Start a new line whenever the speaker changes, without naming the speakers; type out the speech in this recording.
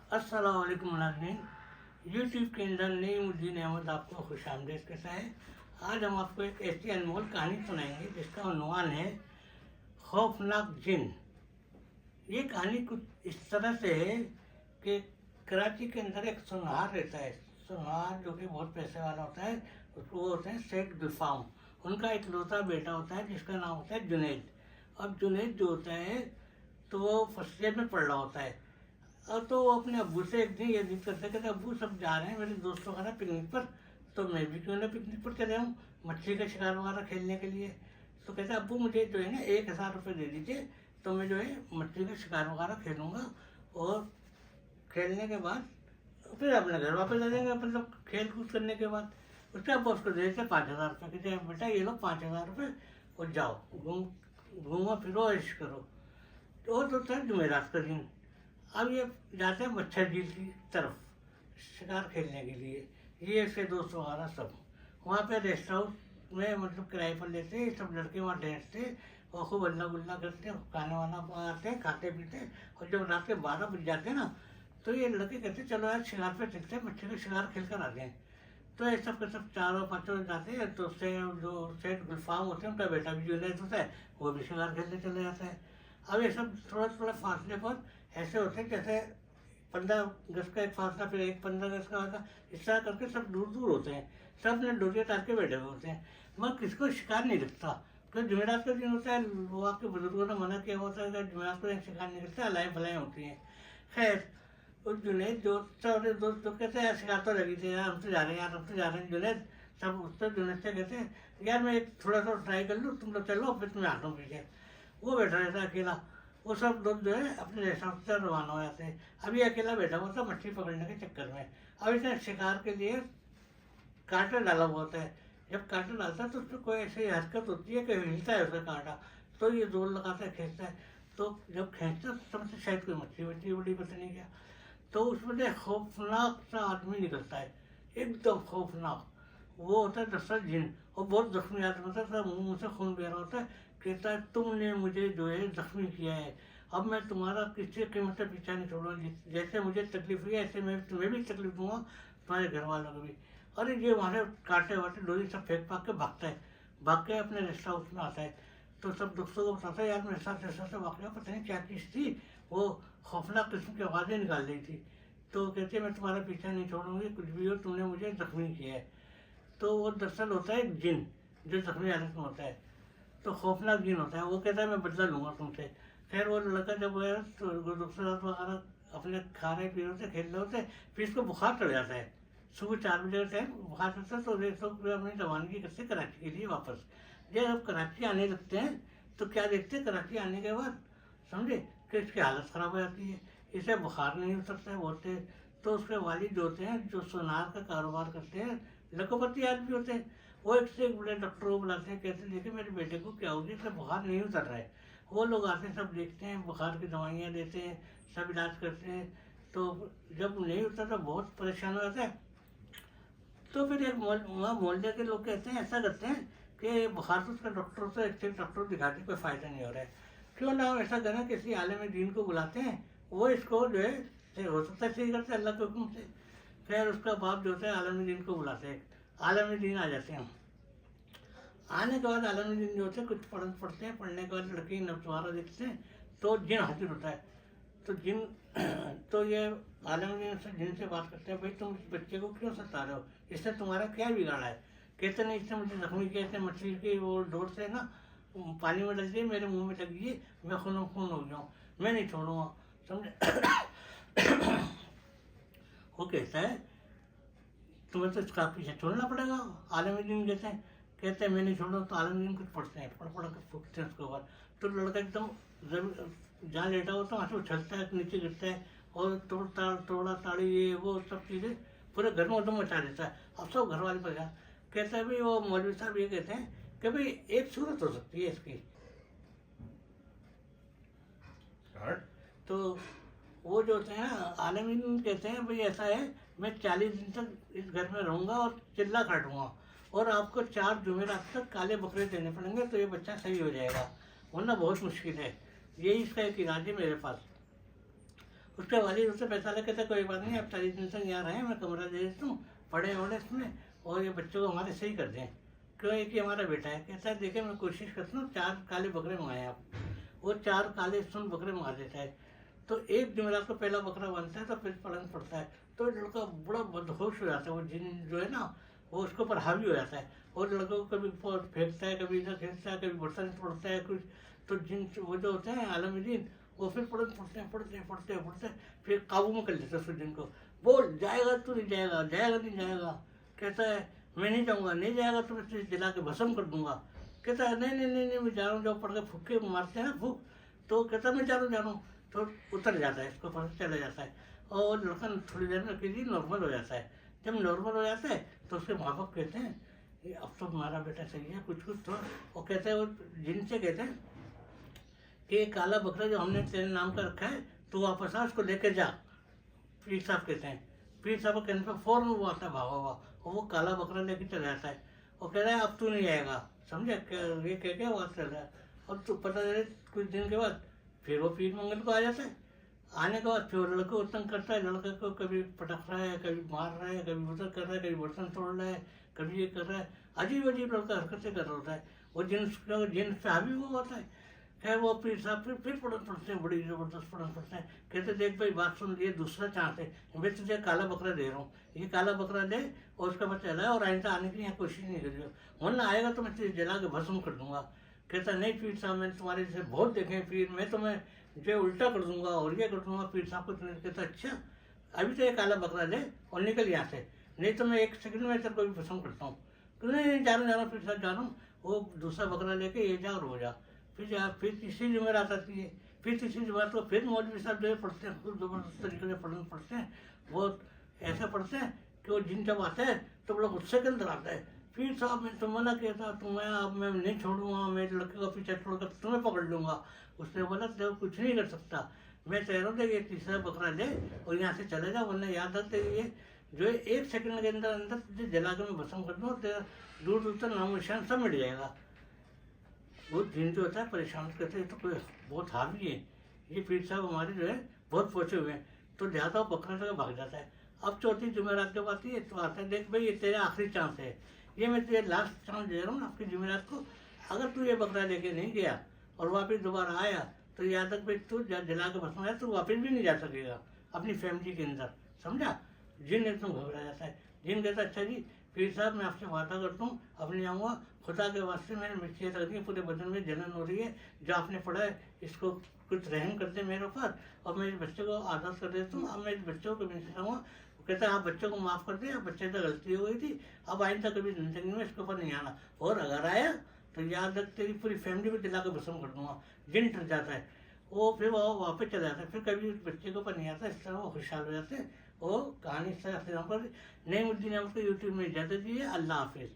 अस्सलाम वालेकुम नाज़रीन। यूट्यूब के अंदर नई मुद्दीन अहमद आपको खुशामदीद कहता है। आज हम आपको एक ऐसी अनमोल कहानी सुनाएंगे जिसका उन्वान है खौफनाक जिन। ये कहानी कुछ इस तरह से है कि कराची के अंदर एक सुनहार रहता है। सुनहार जो कि बहुत पैसे वाला होता है, उसको वो होते हैं सेठ गुलफाम। उनका इकलौता बेटा होता है जिसका नाम होता है जुनैद। अब जुनैद जो होता है तो वो फर्स्ट ईयर में पढ़ रहा होता है। और तो वो अपने अब्बू से एक दिन ये जिद करते कहते अब्बू सब जा रहे हैं मेरे दोस्तों का ना पिकनिक पर, तो मैं भी क्यों ना पिकनिक पर चले आऊँ मछली का शिकार वगैरह खेलने के लिए। तो कहते अब्बू मुझे जो है ना 1000 रुपये दे दीजिए, तो मैं जो है मछली का शिकार वगैरह खेलूँगा और खेलने के बाद फिर अपने घर वापस आ जाएंगे, मतलब खेल कूद करने के बाद। उसके अब्बा उसको दे देते 5000 रुपये, कहते बेटा ये लो 5000 रुपये और जाओ घूमो फिरो ऐश करो। तो वो तो था जुमेरात का दिन। अब ये जाते हैं मच्छर झील की तरफ शिकार खेलने के लिए, ये इसके दोस्त वगैरह सब। वहाँ पे रेस्ट हाउस में मतलब किराए पर लेते हैं, सब लड़के वहाँ ठहरते और खूब अल्लाह गुल्ला करते, खाने वाना पकाते खाते पीते। और जब रात के 12 बज जाते हैं ना, तो ये लड़के कहते चलो यार शिकार पे चलते हैं, मच्छी का शिकार खेल कर आते हैं। तो ये सब के सब चारों पाँचों जाते हैं। तो उससे जो सेठ गुलफाम होते हैं उनका बेटा भी जुनैद होता है, वो भी शिकार खेलने चले जाता है। अब ये सब थोड़ा थोड़ा फासले पर ऐसे होते हैं जैसे 15 गज का एक फासला, फिर एक 15 गज का होता, इस तरह करके सब दूर दूर होते हैं। सब ने डोरियाँ टार के बैठे हुए होते हैं, मगर किसको शिकार नहीं दिखता। तो जुमेरात का दिन होता है, वो आपके बुजुर्गों ने मना किया होता है कि जुमेरात को शिकार नहीं दिखता, अलाएँ भलाएँ होती हैं। खैर उस जुनैद दोस्त और दोस्त तो कहते हैं यार शिकार तो लगी थी यार, हम तो जा रहे हैं यार, हम तो जा रहे हैं जुनैद। सब उससे जुनैद से कहते हैं यार मैं एक थोड़ा सा ट्राई कर लूँ, तुम लोग चलो फिर तुम्हें आता हूँ पीछे। वो बैठा रहता है अकेला। वो सब लोग जो है अपने रेस्टोरेंट से रवाना हो जाते हैं। अभी अकेला बैठा हुआ था मछली पकड़ने के चक्कर में। अब इसने शिकार के लिए कांटा डाला हुआ होता है। जब कांटा डालता है तो उसमें कोई ऐसी हरकत होती है कि हिलता है उसका कांटा, तो ये जोर लगाता है, खींचता है। तो जब खींचता है तो समझते शायद कोई मछली वछली बड़ी पता नहीं क्या। तो उसमें से खौफनाक सा आदमी निकलता है, एकदम खौफनाक। वो होता है दरअसल जिन, और बहुत जख्मी आदमी होता है, मुँह से खून बह रहा होता है। कहता है तुमने मुझे जो है जख्मी किया है, अब मैं तुम्हारा किसी कीमत से पीछा नहीं छोड़ूंगा। जैसे मुझे तकलीफ हुई है ऐसे मैं तुम्हें भी तकलीफ दूंगा, तुम्हारे घर वालों को भी। अरे ये वहाँ से कांटे वाटे डोरी सब फेंक फाक के भागता है, भाग के अपने रेस्ट हाउस में आता है। तो सब दोस्तों को बताता है यार मेरे साथ ऐसा ऐसा वाक़या, पता नहीं क्या चीज़ थी, वो खौफनाक किस्म की आवाज़ें निकाल रही थी। तो कहते मैं तुम्हारा पीछा नहीं छोड़ूंगी, कुछ भी हो, तुमने मुझे जख्मी किया है। तो वो दरअसल होता है एक जिन जो जख्मी हालत में होता है, तो खौफनाक जिन होता है। वो कहता है मैं बदला लूँगा तुमसे। खैर वो लड़का जब गया तो दूसरे रात वगैरह अपने खा रहे पी रहे होते, खेल रहे होते, फिर इसको बुखार चढ़ जाता है। सुबह 4 बजे का टाइम बुखार चढ़ता है। तो ये सब अपनी रवानगी करते कराची के लिए वापस। जब कराची आने लगते हैं तो क्या देखते हैं, कराची आने के बाद समझे कि इसकी हालत ख़राब हो जाती है, इसे बुखार नहीं उतरता है बहुत तेज। तो उसके वालिद जो होते हैं, जो सोनार का कारोबार करते हैं, लखपति आदमी होते हैं, वो एक से एक बड़े डॉक्टर को बुलाते हैं, कहते हैं देखिए मेरे बेटे को क्या हो गया, इसे बुखार नहीं उतर रहा है। वो लोग आते हैं, सब देखते हैं, बुखार की दवाइयाँ देते हैं, सब इलाज करते हैं। तो जब नहीं उतरता बहुत परेशान हो जाता है। तो फिर एक वहाँ मोहल्ले के लोग कहते हैं ऐसा करते हैं कि बुखार तो उसका डॉक्टर से एक डॉक्टर दिखाते कोई फ़ायदा नहीं हो रहा है, क्यों ना हम ऐसा करें किसी आलम दीन को बुलाते हैं, वो इसको जो है हो सकता है सही करते हैं अल्लाह के हुक्म से। खैर उसका बाप जो होता है आलम दीन को बुलाते हैं, आलम दीन आ जाते हैं। आने के बाद आलम दीन जो होते हैं कुछ पढ़ते हैं, पढ़ने के बाद लड़की नवसवारा देखते हैं तो जिन हाजिर होता है। तो जिन तो ये आलम दीन से जिन से बात करते हैं, भाई तुम इस बच्चे को क्यों सता रहे हो, इससे तुम्हारा क्या बिगाड़ा है। कहते नहीं इसने मुझे जख्मी किया, इसने मछली की वो डोर से ना पानी में डल दिए, मेरे मुंह में लगी, मैं खून खून हो जाऊँ, मैं नहीं छोड़ूंगा, समझे। वो कहता है तुम्हें तो इसका पीछे छोड़ना पड़ेगा। आलम दीन कहते हैं मैं नहीं छोड़ूँ। तो आलम दीन कुछ पढ़ते हैं, पढ़ पढ़ कर फूकते हैं उसके ऊपर। तो लड़का एकदम जहाँ लेटा होता है वहाँ से उछलता है, नीचे गिरता है और तोड़ा ताड़ी ये वो सब चीज़ें पूरे घर में उधम मचा देता है। अब सब घर वाले परेशान। कहता है भाई वो मौलवी साहब ये कहते हैं कि भाई एक सूरत हो सकती है इसकी। तो वो जो होते हैं आलमीन कहते हैं भाई ऐसा है, मैं 40 दिन तक इस घर में रहूँगा और चिल्ला काटूँगा, और आपको 4 जुमेरात तक काले बकरे देने पड़ेंगे तो ये बच्चा सही हो जाएगा, वरना बहुत मुश्किल है। यही इसका एक इलाज है मेरे पास। उसके वालिद उससे पैसा ले, कहता कोई बात नहीं, आप 40 दिन तक यहाँ रहें, मैं कमरा दे देता हूँ, पढ़े वढ़े इसमें, और ये बच्चों को हमारे सही कर दें। क्यों, एक ही हमारा बेटा है। कहता है देखिए मैं कोशिश करता हूँ 4 काले बकरे मंगाए आप। वो 4 काले सुन बकरे मंगा देता है। तो एक जुमेरात को पहला बकरा बनता है तो फिर पलंग पड़ता है, तो लड़का बड़ा बदहोश हो जाता है। वो जिन जो है ना वो उसके ऊपर हावी हो जाता है, और लड़कों को कभी फेंकता है, कभी इधर फेंकता है, कभी बर्तन तोड़ता है कुछ। तो जिन वो जो होते हैं आलमदीन, वो फिर पलंग पड़ते हैं, फिर काबू में कर लेते हैं उस जिन को। बोल जाएगा तू, नहीं जाएगा, जाएगा नहीं जाएगा। कहता है मैं नहीं जाऊँगा, नहीं जाएगा तो मैं तुझे जला के भस्म कर दूंगा। कहता है नहीं नहीं नहीं नहीं मैं जा रहा हूँ, जब पड़ के फूके मारते हैं ना फूक, तो कहता है मैं जा रहा हूँ। तो उतर जाता है, इसको पता चला जाता है, और लड़का थोड़ी देर में किसी नॉर्मल हो जाता है। जब नॉर्मल हो जाता है तो उसके माँ बाप कहते हैं ये अब तो हमारा बेटा सही है, कुछ कुछ तो। वो कहते हैं, वो जिनसे कहते हैं कि ये काला बकरा जो हमने तेरे नाम का रखा है, तू वापस आ, उसको लेके जा। पीर साहब कहते हैं, पीर साहब के कहने पर फौरन वो आता है भागा हुआ, और वो काला बकरा लेके चला जाता है। वो कह रहा है अब तू नहीं आएगा, समझे, ये कह के वो चल रहा है। और तू पता चले कुछ दिन के बाद फिर वो पीर मंगल को आ जाता है। आने के बाद फिर वो लड़के को तंग करता है, लड़के को कभी पटक रहा है, कभी मार रहा है, कभी उधर कर रहा है, कभी बर्तन तोड़ रहा है, कभी ये कर रहा है, अजीब अजीब लड़का हरकतें कर रहा होता है। वो जिन्स पे हावी वो होता है। खैर वो पीर साहब फिर पढ़न पढ़ते हैं, बड़ी ज़बरदस्त पढ़न पढ़ते हैं। कहते देख भाई बात सुन, ये दूसरा चांस है, मैं तुझे काला बकरा दे रहा हूँ, ये काला बकरा दे और उसका बच्चा लाए, और आइंदा आने की यहाँ कोशिश नहीं करियो, वरना आएगा तो मैं तुझे जला के भस्म कर दूंगा। कहता नहीं पीर साहब, मैंने तुम्हारे जैसे बहुत देखे हैं पीर, मैं तुम्हें जो उल्टा कर दूंगा और ये कर दूंगा। पीर साहब को कहता अच्छा अभी तो ये काला बकरा दे और निकल यहाँ से, नहीं तो मैं 1 सेकंड में तेरे को भी पसंद करता हूँ। तो नहीं जा रहा हूँ, पीर साहब जा रहा हूँ। वो दूसरा बकरा लेके ये जा और हो जा। फिर तीसरी जुमेरात आती है, फिर तीसरी जुमेरात को फिर मौलवी साहब जो पढ़ते हैं, खूब जबरदस्त तरीके से पढ़ते हैं। वो ऐसा पढ़ते हैं कि वो जिन जब आता है तो बड़ा गुस्से के अंदर आता है। फिर साहब मैं तो मना किया था, तुम्हें अब मैं नहीं छोड़ूंगा, मेरे लड़के का पीछे छोड़कर तुम्हें पकड़ लूंगा। उसने बोला तो कुछ नहीं कर सकता, मैं कह रहा हूँ ये तीसरा बकरा ले और यहाँ से चले जाओ, वरना याद रखते ये जो 1 सेकंड के अंदर अंदर तुझे जला के मैं भस्म कर दूँ, तेरा दूर दूर तक नामो निशान सब मिट जाएगा। वो दिन जो होता है परेशान करते हैं, तो कोई बहुत हावी है। ये पीर साहब हमारे जो है बहुत पहुँचे हुए हैं, तो ज़्यादा बकरा लगा भाग जाता है। अब चौथी जुमेरात जब आती है तो आता है देख भाई ये तेरा आखिरी चांस है, ये मैं तुझे लास्ट चांस दे रहा हूँ आपकी जुमेरात को। अगर तू ये बकरा लेके नहीं गया और वापस दोबारा आया तो याद रख भाई तू जला के भस्म आया तो वापस भी नहीं जा सकेगा अपनी फैमिली के अंदर, समझा। जिन एकदम घबरा जाता है। जिन कहता अच्छा जी पीर साहब मैं आपसे वादा करता हूँ अब नहीं आऊँगा, खुदा के वास्ते मेरे मिर्चियाँ लग रही है, पूरे बदन में जलन हो रही है, जो आपने पढ़ा है इसको कुछ रहम कर दे मेरे ऊपर, और मेरे बच्चे को आदत कर देता हूँ। अब मेरे बच्चों को मिलता हूँ, कहता है आप बच्चों को माफ़ कर दें, अब बच्चे से गलती हो गई थी, अब आइंदा कभी जिंदगी में इसके ऊपर नहीं आना, और अगर आया तो याद रख तेरी पूरी फैमिली को जला के भस्म कर दूंगा। जिन डर जाता है वो, फिर वो वापस चला जाता है, फिर कभी उस बच्चे के ऊपर नहीं आता। इस तरह वो खुशहाल हो जाते हैं। वो कहानी इस तरह से। नईमुद्दीन अहमद को यूट्यूब में इजाज़त दी है। अल्लाह हाफिज़।